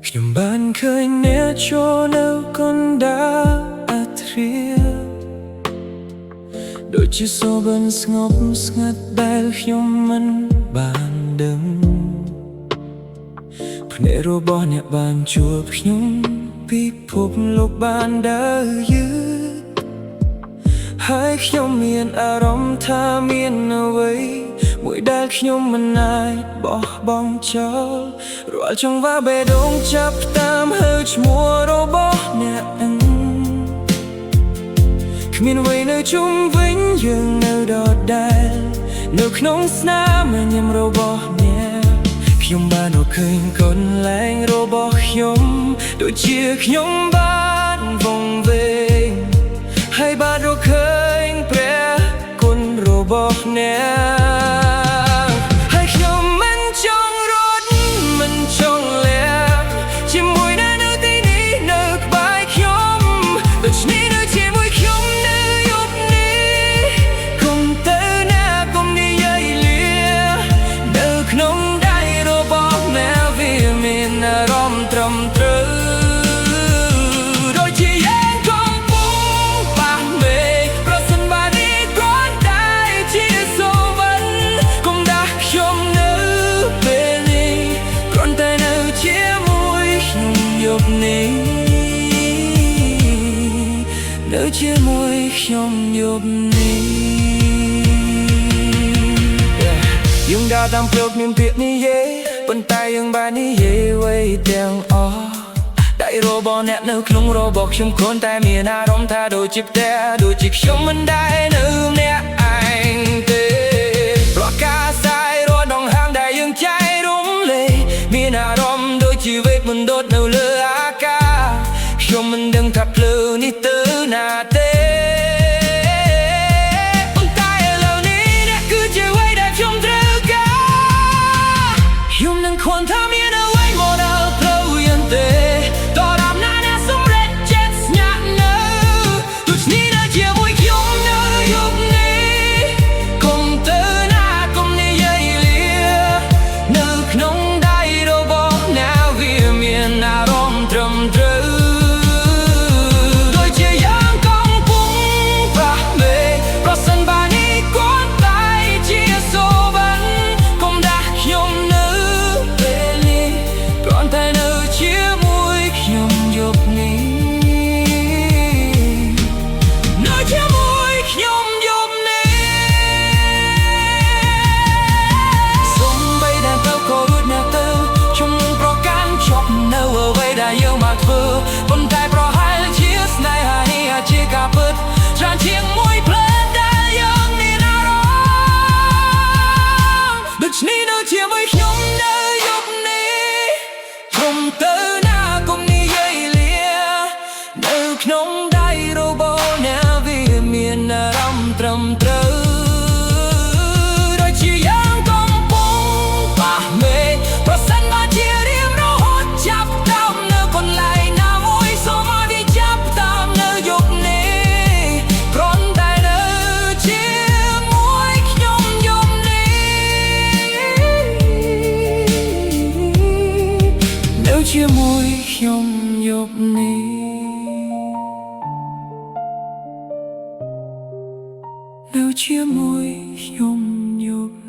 ខ្ញុំបានឃើញអ្នកចូលនៅកណ្ដាលអាធ្រាដូចជាសូបិនស្ងប់ស្ងាត់ដែលខ្ញុំមិនបានដឹងភ្នែករបស់អ្នកបានជួបខ្ញុំពិភពលោកបានដើរយឺតហើយខ្ញុំមានអារម្មណ៍ថាមានអ្វីមួយដែលខ្ញុំមិនអាចបោះបង់ចោលរាល់ចង្វាក់បេះដូងចាប់តាមហៅឈ្មោះរបស់អ្នកគ្មានអ្វីនៅជុំវិញយើងនៅដដែលនៅក្នុងស្នាមញញឹមរបស់អ្នកខ្ញុំបានរកឃើញកន្លែងរបស់ខ្ញុំដូចជាខ្ញុំបានវង្វេងហើយបានរកឃើញព្រះគុណរបស់អ្នកហើយខ្ញុំមិនចង់រត់មិនចង់លាក់ជាមួយនៅទីនេះនៅក្បែរខ្ញុំដូច្នេះនៅជាមួយខ្ញុំនៅយប់នេះកុំទៅណាកុំនិយាយលានៅក្នុងដៃរបស់អ្នកវាមានអារម្មណ៍ត្រឹមត្រូវនៅជាមួយខ្ញុំយប់នេះយើងដើរតាមផ្លូវមានពាក្យនិយាយប៉ុន្តែយើងបាននិយាយអ្វីទាំងអស់ដៃរបស់អ្នកនៅក្នុងរបស់ខ្ញុំគ្រាន់តែមានអារម្មណ៍ថាដូចជាផ្ទះដូចជាខ្ញុំមិនដែលនៅម្នាក់ឯងទេព្រោះការសាយរត់ដងហាងដែលយើងចែករំលែកមានអារម្មណ៍ដូចជាវេទមន្តនៅលើអាកាសខ្ញុំមិនដឹងថាផ្លូវនេះទៅណាទេប៉ុន្តែឥឡូវនេះអ្នកគឺជាអ្វីដែលខ្ញុំត្រូវការខ្ញុំនឹងគ្រាន់ថាមានអ្វីមកដល់ត្រូវយ៉ាងទេតរំណាអ្នកសម្រេចចិត្តស្ញាក់នៅដូចនេះនៅជាមួយខ្ញុំនៅយប់នេះកុំទៅណាកុំនិយាយលានៅក្នុងដៃរបស់អ្នកវាមានអារម្មណ៍ត្រឹមត្រូវប៉ុន្តែប្រហែលជាស្នេហានេះអាចជាការពិតច្រើនជាងមួយផ្លែដែលយើងមានអារម្មណ៍ដូច្នេះនៅជាមួយខ្ញុំនៅយប់នេះកុំទៅណាកុំនិយាយលានៅក្នុងដៃរបស់អ្នកវាមានអារម្មណ៍ត្រឹមត្រូវដូចជាយើងកំពុងប៉ះមេឃប្រសិនបើជារៀងរហូតចាប់តាមនៅកន្លែងជាមួយខ្ញុំយប់នេះនៅជាមួយខ្ញុំយប់